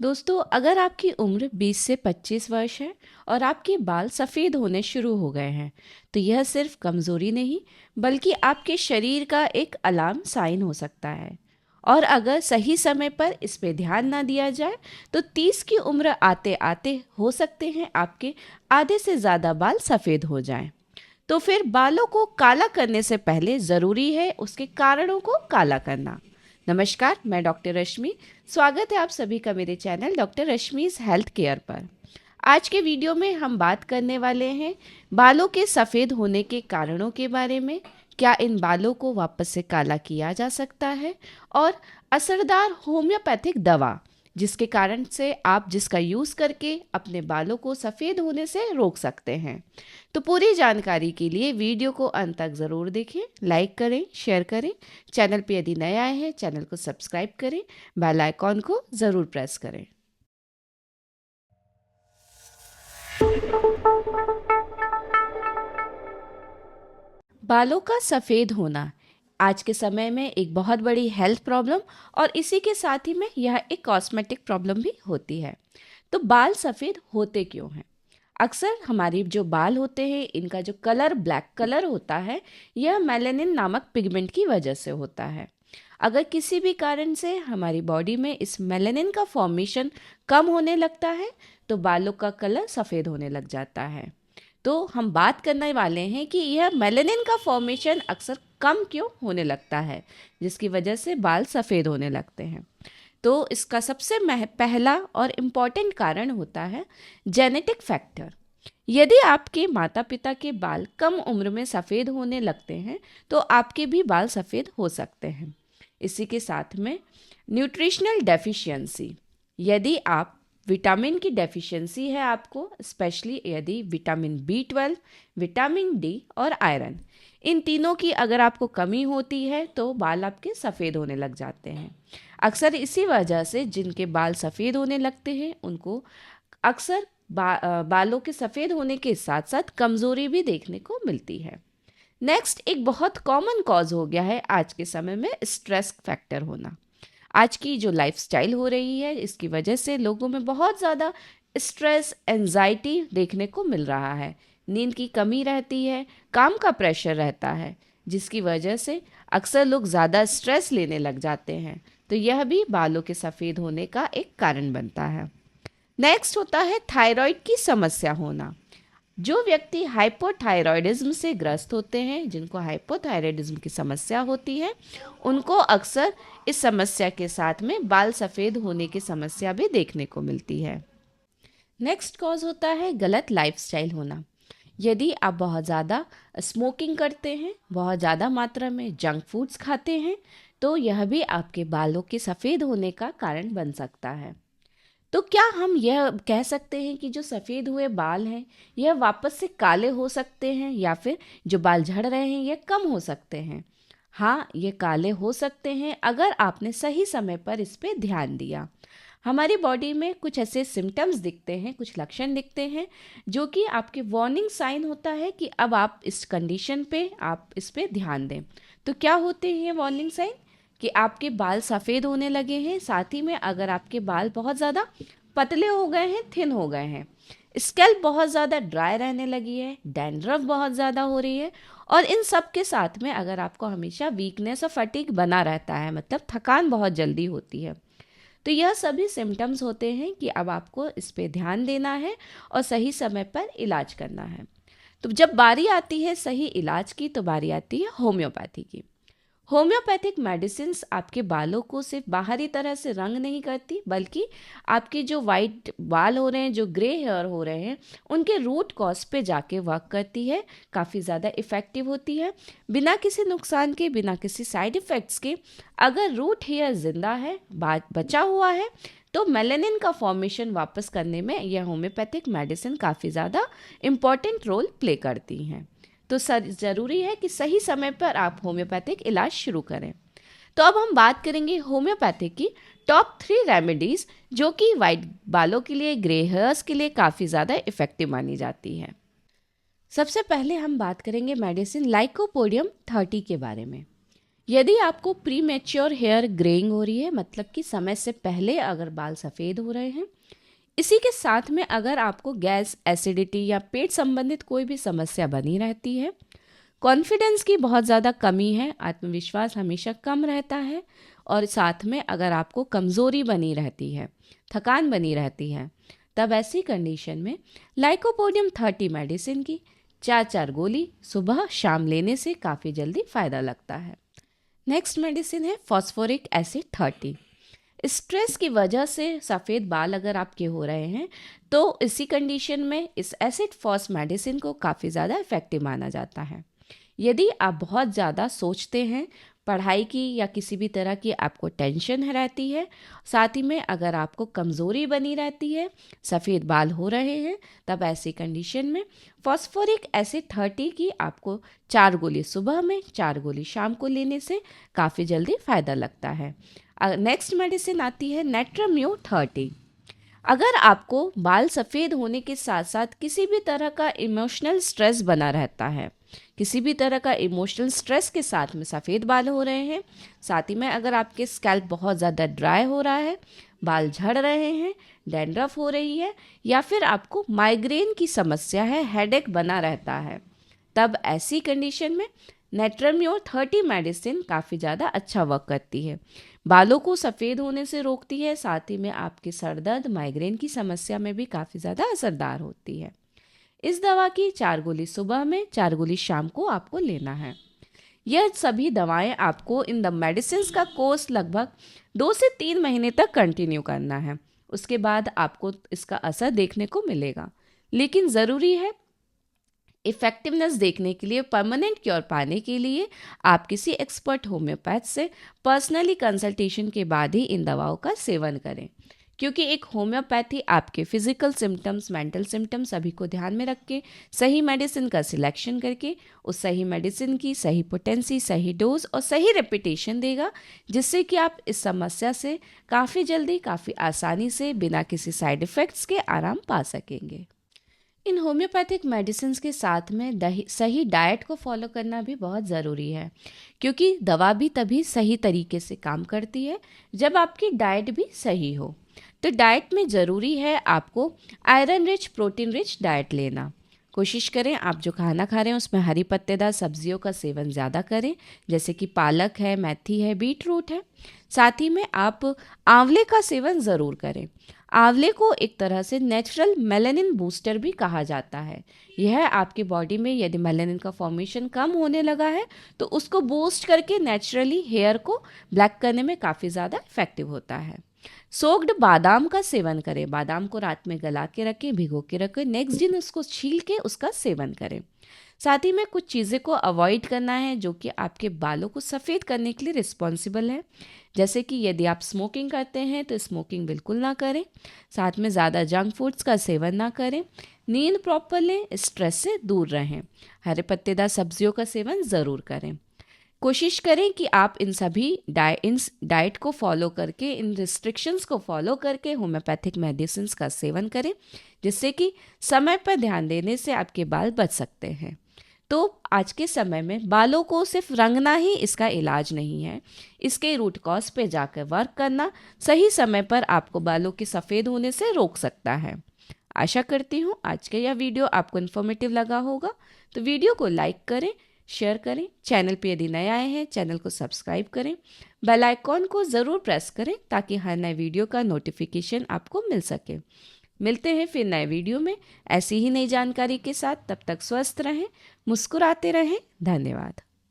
दोस्तों, अगर आपकी उम्र 20 से 25 वर्ष है और आपके बाल सफ़ेद होने शुरू हो गए हैं, तो यह सिर्फ कमज़ोरी नहीं, बल्कि आपके शरीर का एक अलार्म साइन हो सकता है। और अगर सही समय पर इस पे ध्यान ना दिया जाए, तो 30 की उम्र आते आते हो सकते हैं आपके आधे से ज़्यादा बाल सफ़ेद हो जाएं। तो फिर बालों को काला करने से पहले ज़रूरी है उसके कारणों को काला करना। नमस्कार, मैं डॉक्टर रश्मि। स्वागत है आप सभी का मेरे channel doctor Rashmi's health care पर। आज के वीडियो में हम बात करने वाले हैं बालों के सफ़ेद होने के कारणों के बारे में। क्या इन बालों को वापस से काला किया जा सकता है, और असरदार होम्योपैथिक दवा जिसके कारण से आप जिसका यूज़ करके अपने बालों को सफ़ेद होने से रोक सकते हैं। तो पूरी जानकारी के लिए वीडियो को अंत तक ज़रूर देखें, लाइक करें, शेयर करें। चैनल पे यदि नया आए हैं, चैनल को सब्सक्राइब करें, बेल आइकॉन को ज़रूर प्रेस करें। बालों का सफ़ेद होना आज के समय में एक बहुत बड़ी हेल्थ प्रॉब्लम और इसी के साथ ही में यह एक कॉस्मेटिक प्रॉब्लम भी होती है। तो बाल सफ़ेद होते क्यों हैं? अक्सर हमारी जो बाल होते हैं, इनका जो कलर ब्लैक कलर होता है, यह मेलानिन नामक पिगमेंट की वजह से होता है। अगर किसी भी कारण से हमारी बॉडी में इस मेलानिन का फॉर्मेशन कम होने लगता है, तो बालों का कलर सफ़ेद होने लग जाता है। तो हम बात करने वाले हैं कि यह मेलानिन का फॉर्मेशन अक्सर कम क्यों होने लगता है, जिसकी वजह से बाल सफ़ेद होने लगते हैं। तो इसका सबसे पहला और इम्पॉर्टेंट कारण होता है जेनेटिक फैक्टर। यदि आपके माता पिता के बाल कम उम्र में सफ़ेद होने लगते हैं, तो आपके भी बाल सफ़ेद हो सकते हैं। इसी के साथ में न्यूट्रिशनल डेफिशिएंसी। यदि आप विटामिन की डेफिशिएंसी है आपको, स्पेशली यदि विटामिन B12, विटामिन डी और आयरन, इन तीनों की अगर आपको कमी होती है, तो बाल आपके सफ़ेद होने लग जाते हैं। अक्सर इसी वजह से जिनके बाल सफ़ेद होने लगते हैं, उनको अक्सर बालों के सफ़ेद होने के साथ साथ कमज़ोरी भी देखने को मिलती है। नेक्स्ट, एक बहुत कॉमन कॉज हो गया है आज के समय में स्ट्रेस फैक्टर होना। आज की जो लाइफस्टाइल हो रही है, इसकी वजह से लोगों में बहुत ज़्यादा स्ट्रेस, एंजाइटी देखने को मिल रहा है। नींद की कमी रहती है, काम का प्रेशर रहता है, जिसकी वजह से अक्सर लोग ज़्यादा स्ट्रेस लेने लग जाते हैं। तो यह भी बालों के सफ़ेद होने का एक कारण बनता है। नेक्स्ट होता है थायराइड की समस्या होना। जो व्यक्ति हाइपोथायरॉयडिज्म से ग्रस्त होते हैं, जिनको हाइपोथायरॉयडिज्म की समस्या होती है, उनको अक्सर इस समस्या के साथ में बाल सफ़ेद होने की समस्या भी देखने को मिलती है। नेक्स्ट कॉज होता है गलत लाइफस्टाइल होना। यदि आप बहुत ज़्यादा स्मोकिंग करते हैं, बहुत ज़्यादा मात्रा में जंक फूड्स खाते हैं, तो यह भी आपके बालों के सफ़ेद होने का कारण बन सकता है। तो क्या हम यह कह सकते हैं कि जो सफ़ेद हुए बाल हैं, यह वापस से काले हो सकते हैं, या फिर जो बाल झड़ रहे हैं यह कम हो सकते हैं? हाँ, ये काले हो सकते हैं अगर आपने सही समय पर इस पे ध्यान दिया। हमारी बॉडी में कुछ ऐसे सिम्टम्स दिखते हैं, कुछ लक्षण दिखते हैं, जो कि आपके वार्निंग साइन होता है कि अब आप इस कंडीशन पे आप इस पे ध्यान दें। तो क्या होते हैं ये वार्निंग साइन? कि आपके बाल सफ़ेद होने लगे हैं, साथ ही में अगर आपके बाल बहुत ज़्यादा पतले हो गए हैं, थिन हो गए हैं, स्कैल्प बहुत ज़्यादा ड्राई रहने लगी है, डैंड्रफ बहुत ज़्यादा हो रही है, और इन सब के साथ में अगर आपको हमेशा वीकनेस और फटीग बना रहता है, मतलब थकान बहुत जल्दी होती है, तो यह सभी सिम्टम्स होते हैं कि अब आपको इस पे ध्यान देना है और सही समय पर इलाज करना है। तो जब बारी आती है सही इलाज की, तो बारी आती है होम्योपैथी की। होम्योपैथिक मेडिसिन्स आपके बालों को सिर्फ बाहरी तरह से रंग नहीं करती, बल्कि आपके जो वाइट बाल हो रहे हैं, जो ग्रे हेयर हो रहे हैं, उनके रूट कॉज पे जाके वर्क करती है, काफ़ी ज़्यादा इफ़ेक्टिव होती है, बिना किसी नुकसान के, बिना किसी साइड इफ़ेक्ट्स के। अगर रूट हेयर जिंदा है, बचा हुआ है, तो मेलानिन का फॉर्मेशन वापस करने में यह होम्योपैथिक मेडिसिन काफ़ी ज़्यादा इम्पॉर्टेंट रोल प्ले करती हैं। तो ज़रूरी है कि सही समय पर आप होम्योपैथिक इलाज शुरू करें। तो अब हम बात करेंगे होम्योपैथिक की टॉप 3 रेमेडीज़, जो कि वाइट बालों के लिए, ग्रे हेयर्स के लिए काफ़ी ज़्यादा इफ़ेक्टिव मानी जाती हैं। सबसे पहले हम बात करेंगे मेडिसिन लाइकोपोडियम 30 के बारे में। यदि आपको प्री मैच्योर हेयर ग्रेइंग हो रही है, मतलब कि समय से पहले अगर बाल सफ़ेद हो रहे हैं, इसी के साथ में अगर आपको गैस, एसिडिटी या पेट संबंधित कोई भी समस्या बनी रहती है, कॉन्फिडेंस की बहुत ज़्यादा कमी है, आत्मविश्वास हमेशा कम रहता है, और साथ में अगर आपको कमज़ोरी बनी रहती है, थकान बनी रहती है, तब ऐसी कंडीशन में लाइकोपोडियम 30 मेडिसिन की 4 गोली सुबह शाम लेने से काफ़ी जल्दी फ़ायदा लगता है। नेक्स्ट मेडिसिन है फॉस्फोरिक एसिड 30। स्ट्रेस की वजह से सफ़ेद बाल अगर आपके हो रहे हैं, तो इसी कंडीशन में इस एसिड फॉस मेडिसिन को काफ़ी ज़्यादा इफ़ेक्टिव माना जाता है। यदि आप बहुत ज़्यादा सोचते हैं, पढ़ाई की या किसी भी तरह की आपको टेंशन रहती है, साथ ही में अगर आपको कमज़ोरी बनी रहती है, सफ़ेद बाल हो रहे हैं, तब ऐसी कंडीशन में फॉस्फोरिक एसिड 30 की आपको 4 गोली सुबह में 4 गोली शाम को लेने से काफ़ी जल्दी फ़ायदा लगता है। नेक्स्ट मेडिसिन आती है नेट्रम्यू 30। अगर आपको बाल सफ़ेद होने के साथ साथ किसी भी तरह का इमोशनल स्ट्रेस बना रहता है, किसी भी तरह का इमोशनल स्ट्रेस के साथ में सफ़ेद बाल हो रहे हैं, साथ ही में अगर आपके स्कैल्प बहुत ज़्यादा ड्राई हो रहा है, बाल झड़ रहे हैं, डैंड्रफ हो रही है, या फिर आपको माइग्रेन की समस्या है, हेडेक बना रहता है, तब ऐसी कंडीशन में नेट्रम्योर 30 मेडिसिन काफ़ी ज़्यादा अच्छा वर्क करती है। बालों को सफ़ेद होने से रोकती है, साथ ही में आपके सर दर्द, माइग्रेन की समस्या में भी काफ़ी ज़्यादा असरदार होती है। इस दवा की 4 गोली सुबह में 4 गोली शाम को आपको लेना है। यह सभी दवाएं आपको इन द मेडिसिन का कोर्स लगभग 2 से 3 महीने तक कंटिन्यू करना है। उसके बाद आपको इसका असर देखने को मिलेगा, लेकिन ज़रूरी है इफ़ेक्टिवनेस देखने के लिए, परमानेंट क्योर पाने के लिए आप किसी एक्सपर्ट होम्योपैथ से पर्सनली कंसल्टेशन के बाद ही इन दवाओं का सेवन करें, क्योंकि एक होम्योपैथी आपके फिजिकल सिम्टम्स, मेंटल सिम्टम्स सभी को ध्यान में रख के सही मेडिसिन का सिलेक्शन करके उस सही मेडिसिन की सही पोटेंसी, सही डोज और सही रेपिटेशन देगा, जिससे कि आप इस समस्या से काफ़ी जल्दी, काफ़ी आसानी से बिना किसी साइड इफ़ेक्ट्स के आराम पा सकेंगे। इन होम्योपैथिक मेडिसिन के साथ में सही डाइट को फॉलो करना भी बहुत ज़रूरी है, क्योंकि दवा भी तभी सही तरीके से काम करती है जब आपकी डाइट भी सही हो। तो डाइट में ज़रूरी है आपको iron rich, protein rich diet लेना। कोशिश करें आप जो खाना खा रहे हैं उसमें हरी पत्तेदार सब्जियों का सेवन ज़्यादा करें, जैसे कि पालक है, मेथी है, बीट रूट है। साथ ही में आप आंवले का सेवन ज़रूर करें। आंवले को एक तरह से नेचुरल मेलानिन बूस्टर भी कहा जाता है। यह आपकी बॉडी में यदि मेलानिन का फॉर्मेशन कम होने लगा है, तो उसको बूस्ट करके नेचुरली हेयर को ब्लैक करने में काफ़ी ज़्यादा इफेक्टिव होता है। सोक्ड बादाम का सेवन करें। बादाम को रात में गला के रखें, भिगो के रखें, नेक्स्ट दिन उसको छील के उसका सेवन करें। साथ ही में कुछ चीज़ें को अवॉइड करना है जो कि आपके बालों को सफ़ेद करने के लिए रिस्पॉन्सिबल है, जैसे कि यदि आप स्मोकिंग करते हैं तो स्मोकिंग बिल्कुल ना करें, साथ में ज़्यादा जंक फूड्स का सेवन ना करें, नींद प्रॉपर लें, स्ट्रेस से दूर रहें, हरे पत्तेदार सब्जियों का सेवन ज़रूर करें। कोशिश करें कि आप इन सभी डाइट को फॉलो करके, इन रिस्ट्रिक्शंस को फॉलो करके होम्योपैथिक मेडिसिन का सेवन करें, जिससे कि समय पर ध्यान देने से आपके बाल बच सकते हैं। तो आज के समय में बालों को सिर्फ रंगना ही इसका इलाज नहीं है, इसके रूट कॉज पे जाकर वर्क करना सही समय पर आपको बालों के सफ़ेद होने से रोक सकता है। आशा करती हूँ आज का यह वीडियो आपको इन्फॉर्मेटिव लगा होगा। तो वीडियो को लाइक करें, शेयर करें, चैनल पे यदि नए आए हैं चैनल को सब्सक्राइब करें, बेल आइकॉन को ज़रूर प्रेस करें ताकि हर नए वीडियो का नोटिफिकेशन आपको मिल सके। मिलते हैं फिर नए वीडियो में ऐसी ही नई जानकारी के साथ। तब तक स्वस्थ रहें, मुस्कुराते रहें। धन्यवाद।